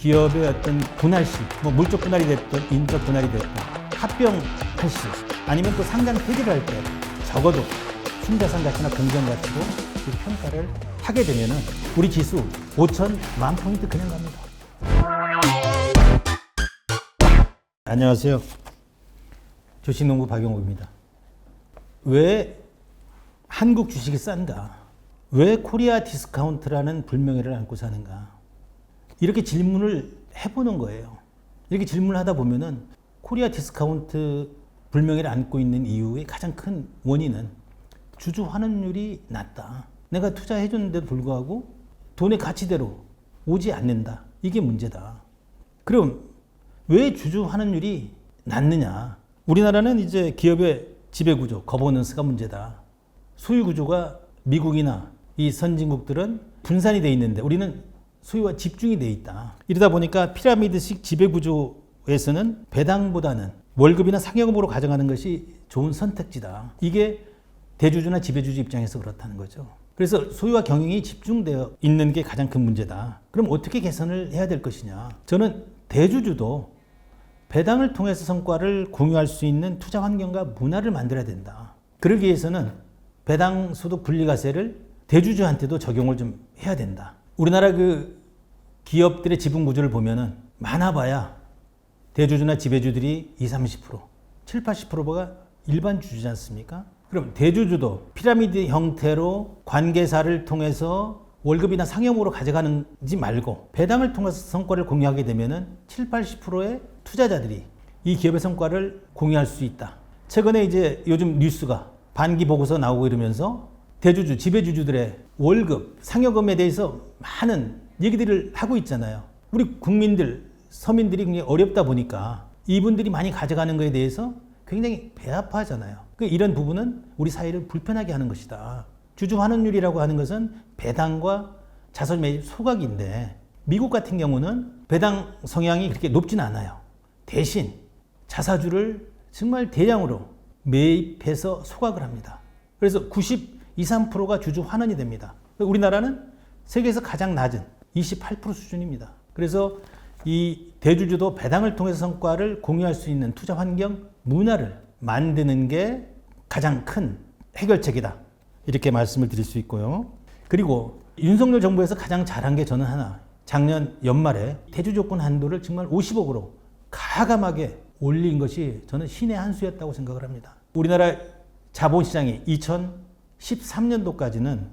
기업의 어떤 분할시, 뭐 물적 분할이 됐든 인적 분할이 됐든 합병할 시 아니면 또 상장 폐지를 할 때 적어도 순자산 가치나 공정 가치로 그 평가를 하게 되면은 우리 지수 5,000만 포인트 그냥 갑니다. 안녕하세요. 주식농부 박용욱입니다. 왜 한국 주식이 싼가? 왜 코리아 디스카운트라는 불명예를 안고 사는가? 이렇게 질문을 해보는 거예요. 이렇게 질문을 하다 보면은 코리아 디스카운트 불명예를 안고 있는 이유의 가장 큰 원인은 주주 환원율이 낮다. 내가 투자해줬는데도 불구하고 돈의 가치대로 오지 않는다. 이게 문제다. 그럼 왜 주주 환원율이 낮느냐? 우리나라는 이제 기업의 지배구조, 거버넌스가 문제다. 소유구조가 미국이나 이 선진국들은 분산이 돼 있는데 우리는 소유와 집중이 돼 있다. 이러다 보니까 피라미드식 지배구조에서는 배당보다는 월급이나 상여금으로 가져가는 것이 좋은 선택지다. 이게 대주주나 지배주주 입장에서 그렇다는 거죠. 그래서 소유와 경영이 집중되어 있는 게 가장 큰 문제다. 그럼 어떻게 개선을 해야 될 것이냐? 저는 대주주도 배당을 통해서 성과를 공유할 수 있는 투자 환경과 문화를 만들어야 된다. 그러기 위해서는 배당 소득 분리과세를 대주주한테도 적용을 좀 해야 된다. 우리나라 그 기업들의 지분 구조를 보면은 많아봐야 대주주나 지배주들이 20, 30%, 7, 80%가 일반 주주지 않습니까? 그럼 대주주도 피라미드 형태로 관계사를 통해서 월급이나 상여금으로 가져가는지 말고 배당을 통해서 성과를 공유하게 되면은 7, 80%의 투자자들이 이 기업의 성과를 공유할 수 있다. 최근에 이제 요즘 뉴스가 반기 보고서 나오고 이러면서 대주주, 지배주주들의 월급, 상여금에 대해서 많은 얘기들을 하고 있잖아요. 우리 국민들, 서민들이 굉장히 어렵다 보니까 이분들이 많이 가져가는 것에 대해서 굉장히 배 아파하잖아요. 이런 부분은 우리 사회를 불편하게 하는 것이다. 주주 환원율이라고 하는 것은 배당과 자선 매입 소각인데 미국 같은 경우는 배당 성향이 그렇게 높진 않아요. 대신 자사주를 정말 대량으로 매입해서 소각을 합니다. 그래서 92, 3%가 주주 환원이 됩니다. 우리나라는 세계에서 가장 낮은 28% 수준입니다. 그래서 이 대주주도 배당을 통해서 성과를 공유할 수 있는 투자 환경 문화를 만드는 게 가장 큰 해결책이다. 이렇게 말씀을 드릴 수 있고요. 그리고 윤석열 정부에서 가장 잘한 게 저는 하나. 작년 연말에 대주 조건 한도를 정말 50억으로 가감하게 올린 것이 저는 신의 한 수였다고 생각을 합니다. 우리나라 자본시장이 2013년도까지는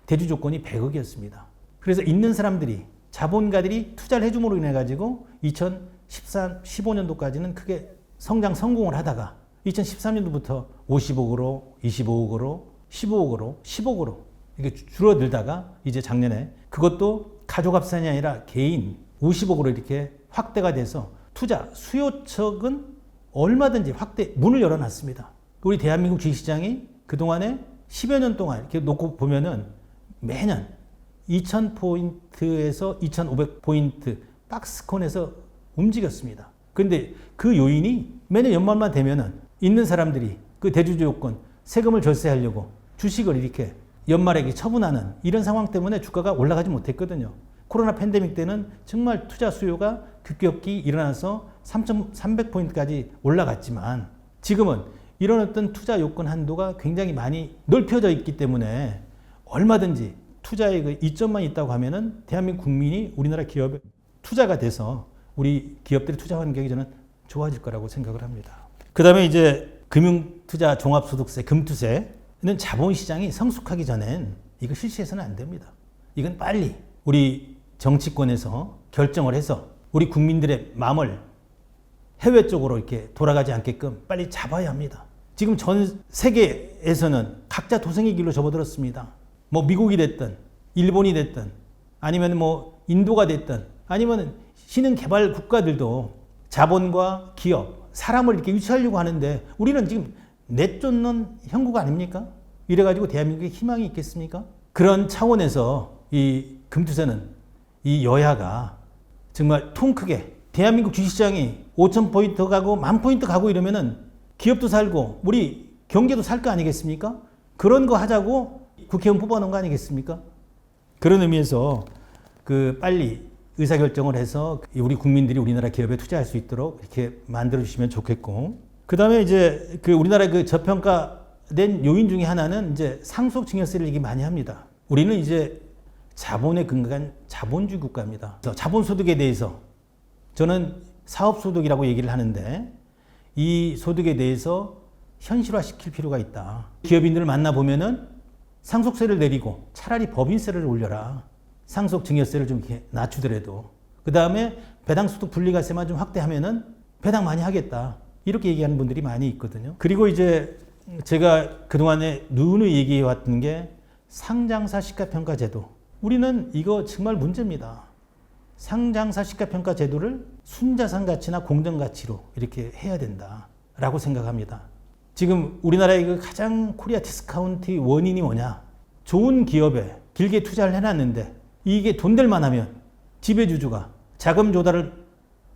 대주 조건이 100억이었습니다. 그래서 있는 사람들이 자본가들이 투자를 해줌으로 인해 가지고 2013, 15년도까지는 크게 성장 성공을 하다가 2013년도부터 50억으로, 25억으로, 15억으로, 10억으로 이렇게 줄어들다가 이제 작년에 그것도 가족합산이 아니라 개인 50억으로 이렇게 확대가 돼서 투자 수요측은 얼마든지 확대 문을 열어놨습니다. 우리 대한민국 주식시장이 그동안에 10여 년 동안 이렇게 놓고 보면은 매년 2,000포인트에서 2,500포인트 박스권에서 움직였습니다. 그런데 그 요인이 매년 연말만 되면은 있는 사람들이 그 대주주 요건 세금을 절세하려고 주식을 이렇게 연말에 처분하는 이런 상황 때문에 주가가 올라가지 못했거든요. 코로나 팬데믹 때는 정말 투자 수요가 급격히 일어나서 3,300포인트까지 올라갔지만 지금은 이런 어떤 투자 요건 한도가 굉장히 많이 넓혀져 있기 때문에 얼마든지 투자의 그 이점만 있다고 하면은 대한민국 국민이 우리나라 기업에 투자가 돼서 우리 기업들의 투자 환경이 저는 좋아질 거라고 생각을 합니다. 그 다음에 이제 금융투자 종합소득세, 금투세는 자본시장이 성숙하기 전엔 이거 실시해서는 안 됩니다. 이건 빨리 우리 정치권에서 결정을 해서 우리 국민들의 마음을 해외 쪽으로 이렇게 돌아가지 않게끔 빨리 잡아야 합니다. 지금 전 세계에서는 각자 도생의 길로 접어들었습니다. 뭐 미국이 됐든 일본이 됐든 아니면 뭐 인도가 됐든 아니면 신흥 개발 국가들도 자본과 기업, 사람을 이렇게 유치하려고 하는데 우리는 지금 내쫓는 형국 아닙니까? 이래가지고 대한민국에 희망이 있겠습니까? 그런 차원에서 이 금투세는 이 여야가 정말 통 크게 대한민국 주식시장이 5,000포인트 가고 10,000포인트 가고 이러면은 기업도 살고 우리 경제도 살 거 아니겠습니까? 그런 거 하자고 국회의원 뽑아놓은 거 아니겠습니까? 그런 의미에서 그 빨리 의사결정을 해서 우리 국민들이 우리나라 기업에 투자할 수 있도록 이렇게 만들어 주시면 좋겠고, 그 다음에 이제 그 우리나라 그 저평가된 요인 중에 하나는 이제 상속 증여세를 얘기 많이 합니다. 우리는 이제 자본에 근거한 자본주의 국가입니다. 그래서 자본소득에 대해서 저는 사업소득이라고 얘기를 하는데, 이 소득에 대해서 현실화시킬 필요가 있다. 기업인들을 만나보면은 상속세를 내리고 차라리 법인세를 올려라. 상속 증여세를 좀 이렇게 낮추더라도. 그 다음에 배당소득 분리과세만 좀 확대하면은 배당 많이 하겠다. 이렇게 얘기하는 분들이 많이 있거든요. 그리고 이제 제가 그동안에 누누이 얘기해왔던 게 상장사 시가평가 제도. 우리는 이거 정말 문제입니다. 상장사 시가평가 제도를 순자산 가치나 공정 가치로 이렇게 해야 된다라고 생각합니다. 지금 우리나라의 그 가장 코리아 디스카운트의 원인이 뭐냐? 좋은 기업에 길게 투자를 해놨는데 이게 돈 될 만하면 지배주주가 자금 조달을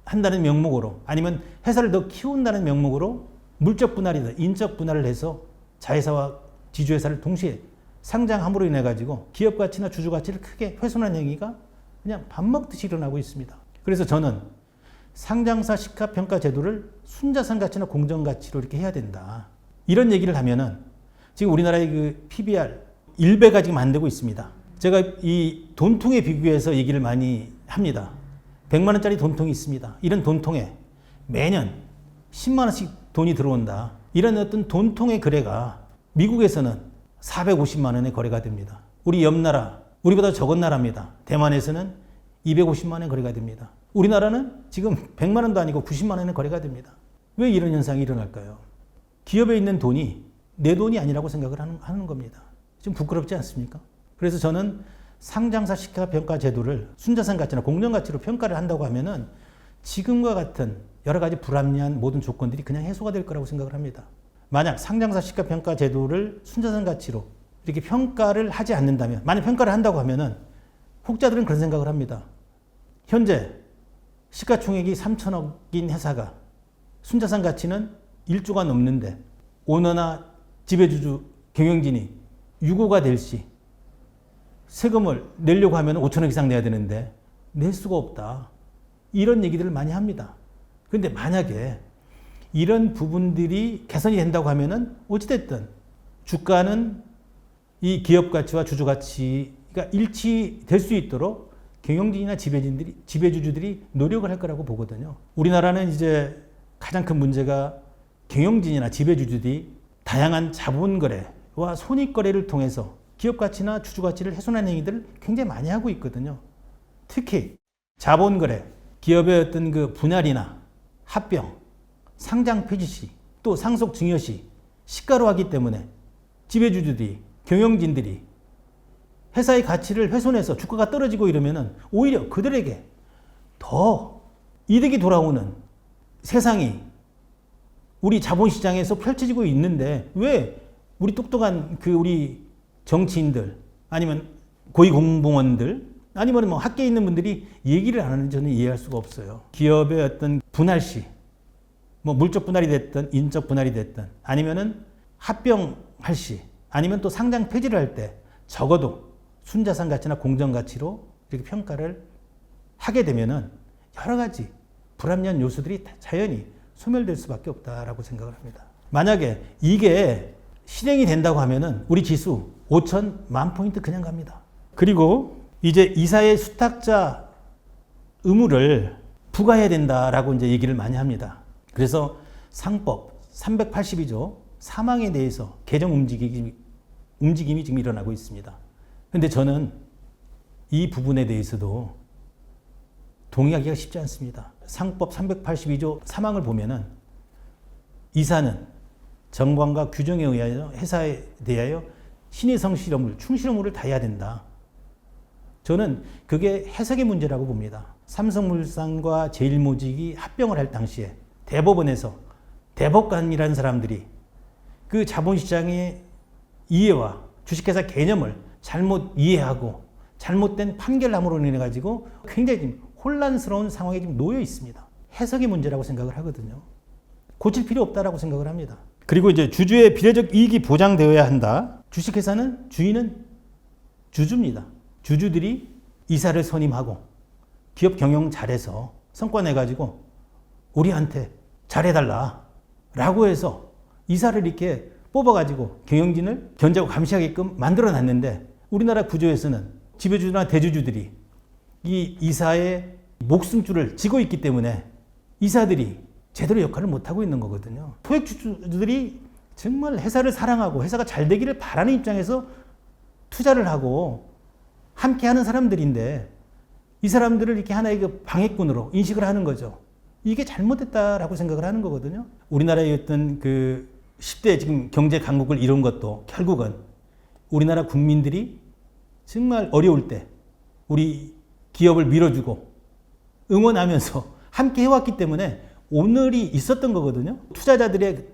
한다는 명목으로, 아니면 회사를 더 키운다는 명목으로 물적 분할이다, 인적 분할을 해서 자회사와 지주회사를 동시에 상장함으로 인해 가지고 기업 가치나 주주 가치를 크게 훼손한 행위가 그냥 밥 먹듯이 일어나고 있습니다. 그래서 저는 상장사 시가평가 제도를 순자산 가치나 공정 가치로 이렇게 해야 된다. 이런 얘기를 하면은 지금 우리나라의 그 PBR 1배가 지금 안 되고 있습니다. 제가 이 돈통에 비교해서 얘기를 많이 합니다. 100만 원짜리 돈통이 있습니다. 이런 돈통에 매년 10만 원씩 돈이 들어온다. 이런 어떤 돈통의 거래가 미국에서는 450만 원의 거래가 됩니다. 우리 옆 나라, 우리보다 적은 나라입니다. 대만에서는 250만 원의 거래가 됩니다. 우리나라는 지금 100만 원도 아니고 90만 원의 거래가 됩니다. 왜 이런 현상이 일어날까요? 기업에 있는 돈이 내 돈이 아니라고 생각을 하는 겁니다. 좀 부끄럽지 않습니까? 그래서 저는 상장사 시가평가 제도를 순자산 가치나 공정 가치로 평가를 한다고 하면은 지금과 같은 여러 가지 불합리한 모든 조건들이 그냥 해소가 될 거라고 생각을 합니다. 만약 상장사 시가평가 제도를 순자산 가치로 이렇게 평가를 하지 않는다면, 만약 평가를 한다고 하면은 혹자들은 그런 생각을 합니다. 현재 시가총액이 3천억인 회사가 순자산 가치는 1조가 넘는데 오너나 지배주주 경영진이 유고가 될 시 세금을 내려고 하면 5천억 이상 내야 되는데 낼 수가 없다. 이런 얘기들을 많이 합니다. 그런데 만약에 이런 부분들이 개선이 된다고 하면은 어찌됐든 주가는 이 기업 가치와 주주 가치가 일치될 수 있도록 경영진이나 지배주주들이 노력을 할 거라고 보거든요. 우리나라는 이제 가장 큰 문제가 경영진이나 지배주주들이 다양한 자본거래와 손익거래를 통해서 기업 가치나 주주 가치를 훼손하는 행위들을 굉장히 많이 하고 있거든요. 특히 자본거래, 기업의 어떤 그 분할이나 합병, 상장 폐지 시, 또 상속 증여 시 시가로 하기 때문에 지배주주들이, 경영진들이 회사의 가치를 훼손해서 주가가 떨어지고 이러면은 오히려 그들에게 더 이득이 돌아오는 세상이 우리 자본시장에서 펼쳐지고 있는데 왜 우리 똑똑한 우리 정치인들 아니면 고위공무원들 아니면 뭐 학계에 있는 분들이 얘기를 안 하는지 저는 이해할 수가 없어요. 기업의 어떤 분할 시, 뭐 물적 분할이 됐든 인적 분할이 됐든 아니면은 합병할 시 아니면 또 상장 폐지를 할 때 적어도 순자산 가치나 공정 가치로 이렇게 평가를 하게 되면은 여러 가지 불합리한 요소들이 자연히 소멸될 수밖에 없다라고 생각을 합니다. 만약에 이게 실행이 된다고 하면은 우리 지수 5천 만 포인트 그냥 갑니다. 그리고 이제 이사의 수탁자 의무를 부과해야 된다라고 이제 얘기를 많이 합니다. 그래서 상법 382조 사망에 대해서 개정 움직임이 지금 일어나고 있습니다. 그런데 저는 이 부분에 대해서도 동의하기가 쉽지 않습니다. 상법 382조 사망을 보면은 이사는 정관과 규정에 의하여 회사에 대하여 신의 성실 업무를, 충실 업무를 다해야 된다. 저는 그게 해석의 문제라고 봅니다. 삼성물산과 제일모직이 합병을 할 당시에 대법원에서 대법관이라는 사람들이 그 자본시장의 이해와 주식회사 개념을 잘못 이해하고 잘못된 판결함으로 인해 가지고 굉장히 지금 혼란스러운 상황에 지금 놓여 있습니다. 해석의 문제라고 생각을 하거든요. 고칠 필요 없다라고 생각을 합니다. 그리고 이제 주주의 비례적 이익이 보장되어야 한다. 주식회사는 주인은 주주입니다. 주주들이 이사를 선임하고 기업 경영 잘해서 성과 내가지고 우리한테 잘해달라 라고 해서 이사를 이렇게 뽑아가지고 경영진을 견제하고 감시하게끔 만들어놨는데 우리나라 구조에서는 지배주나 대주주들이 이 이사의 목숨줄을 쥐고 있기 때문에 이사들이 제대로 역할을 못하고 있는 거거든요. 소액주주들이 정말 회사를 사랑하고 회사가 잘 되기를 바라는 입장에서 투자를 하고 함께 하는 사람들인데 이 사람들을 이렇게 하나의 그 방해꾼으로 인식을 하는 거죠. 이게 잘못됐다라고 생각을 하는 거거든요. 우리나라의 어떤 그 10대 지금 경제 강국을 이룬 것도 결국은 우리나라 국민들이 정말 어려울 때 우리 기업을 밀어주고 응원하면서 함께 해왔기 때문에 오늘이 있었던 거거든요. 투자자들의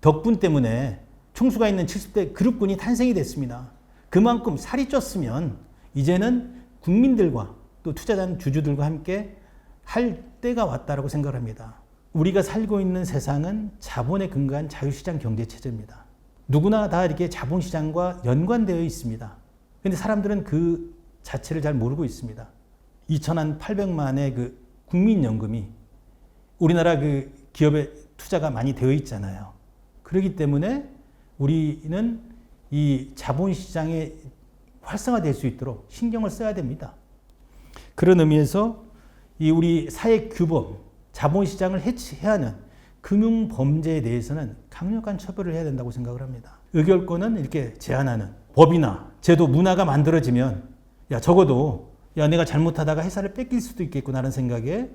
덕분 때문에 총수가 있는 70대 그룹군이 탄생이 됐습니다. 그만큼 살이 쪘으면 이제는 국민들과 또 투자자 주주들과 함께 할 때가 왔다라고 생각합니다. 우리가 살고 있는 세상은 자본에 근거한 자유시장 경제체제입니다. 누구나 다 이렇게 자본시장과 연관되어 있습니다. 그런데 사람들은 그 자체를 잘 모르고 있습니다. 2,800만의 그 국민연금이 우리나라 그 기업에 투자가 많이 되어 있잖아요. 그렇기 때문에 우리는 이 자본시장에 활성화될 수 있도록 신경을 써야 됩니다. 그런 의미에서 이 우리 사회 규범, 자본시장을 해치해야 하는 금융범죄에 대해서는 강력한 처벌을 해야 된다고 생각을 합니다. 의결권은 이렇게 제한하는 법이나 제도, 문화가 만들어지면 야 적어도 야 내가 잘못하다가 회사를 뺏길 수도 있겠구나라는 생각에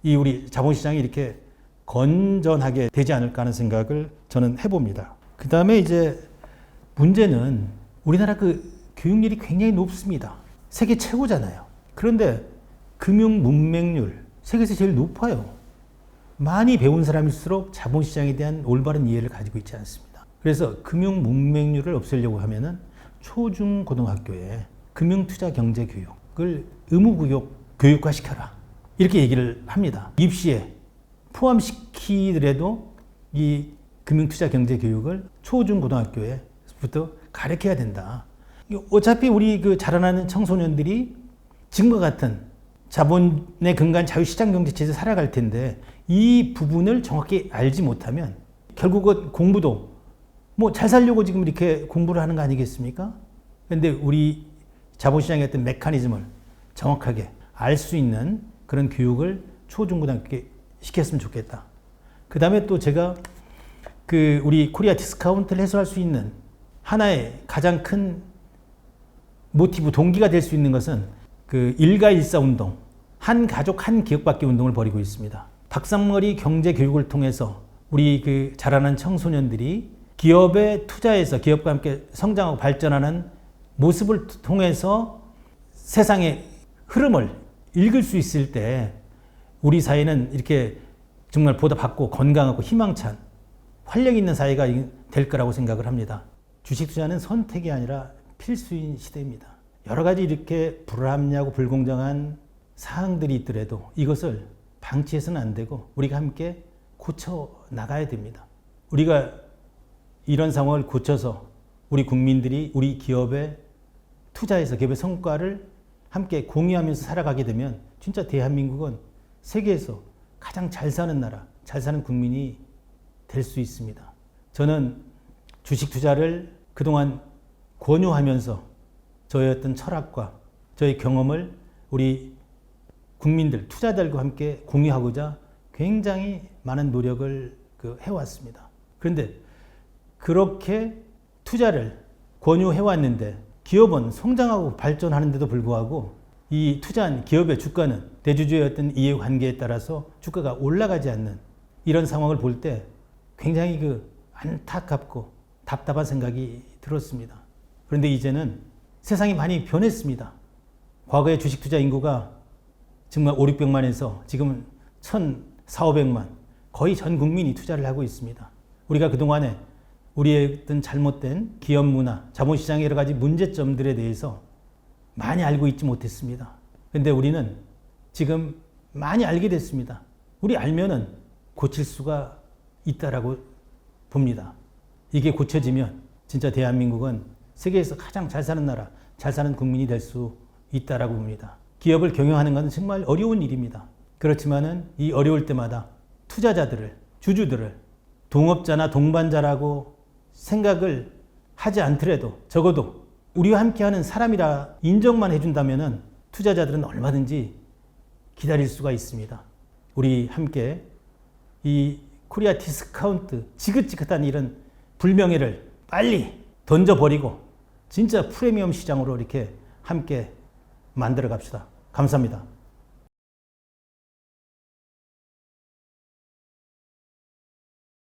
이 우리 자본시장이 이렇게 건전하게 되지 않을까 하는 생각을 저는 해봅니다. 그 다음에 이제 문제는 우리나라 그 교육률이 굉장히 높습니다. 세계 최고잖아요. 그런데 금융 문맹률 세계에서 제일 높아요. 많이 배운 사람일수록 자본시장에 대한 올바른 이해를 가지고 있지 않습니다. 그래서 금융 문맹률을 없애려고 하면은 초중고등학교에 금융투자경제교육을 의무교육화시켜라. 이렇게 얘기를 합니다. 입시에 포함시키더라도 이 금융투자경제교육을 초중고등학교에부터 가르쳐야 된다. 어차피 우리 그 자라나는 청소년들이 지금과 같은 자본에 근거한 자유시장 경제체제에서 살아갈 텐데 이 부분을 정확히 알지 못하면 결국은 공부도 뭐 잘 살려고 지금 이렇게 공부를 하는 거 아니겠습니까? 그런데 우리 자본시장의 어떤 메커니즘을 정확하게 알 수 있는 그런 교육을 초중고등학교에 시켰으면 좋겠다. 그 다음에 또 제가 그 우리 코리아 디스카운트를 해소할 수 있는 하나의 가장 큰 모티브, 동기가 될 수 있는 것은 그 일가일사 운동, 한 가족 한 기업 받기 운동을 벌이고 있습니다. 박상머리 경제 교육을 통해서 우리 그 자라난 청소년들이 기업에 투자해서 기업과 함께 성장하고 발전하는 모습을 통해서 세상의 흐름을 읽을 수 있을 때 우리 사회는 이렇게 정말 보다 밝고 건강하고 희망찬 활력 있는 사회가 될 거라고 생각을 합니다. 주식 투자는 선택이 아니라 필수인 시대입니다. 여러 가지 이렇게 불합리하고 불공정한 사항들이 있더라도 이것을 방치해서는 안 되고 우리가 함께 고쳐 나가야 됩니다. 우리가 이런 상황을 고쳐서 우리 국민들이 우리 기업에 투자해서 기업의 성과를 함께 공유하면서 살아가게 되면 진짜 대한민국은 세계에서 가장 잘 사는 나라, 잘 사는 국민이 될 수 있습니다. 저는 주식 투자를 그동안 권유하면서 저의 어떤 철학과 저의 경험을 우리 국민들, 투자자들과 함께 공유하고자 굉장히 많은 노력을 해왔습니다. 그런데 그렇게 투자를 권유해왔는데 기업은 성장하고 발전하는데도 불구하고 이 투자한 기업의 주가는 대주주의 어떤 이해관계에 따라서 주가가 올라가지 않는 이런 상황을 볼 때 굉장히 안타깝고 답답한 생각이 들었습니다. 그런데 이제는 세상이 많이 변했습니다. 과거의 주식 투자 인구가 정말 5, 600만에서 지금은 1,400만 거의 전 국민이 투자를 하고 있습니다. 우리가 그동안에 우리의 어떤 잘못된 기업 문화, 자본시장의 여러 가지 문제점들에 대해서 많이 알고 있지 못했습니다. 그런데 우리는 지금 많이 알게 됐습니다. 우리 알면은 고칠 수가 있다라고 봅니다. 이게 고쳐지면 진짜 대한민국은 세계에서 가장 잘 사는 나라, 잘 사는 국민이 될 수 있다라고 봅니다. 기업을 경영하는 것은 정말 어려운 일입니다. 그렇지만은 이 어려울 때마다 투자자들을, 주주들을 동업자나 동반자라고 생각을 하지 않더라도 적어도 우리와 함께하는 사람이라 인정만 해준다면은 투자자들은 얼마든지 기다릴 수가 있습니다. 우리 함께 이 코리아 디스카운트 지긋지긋한 이런 불명예를 빨리 던져버리고 진짜 프리미엄 시장으로 이렇게 함께 만들어 갑시다. 감사합니다.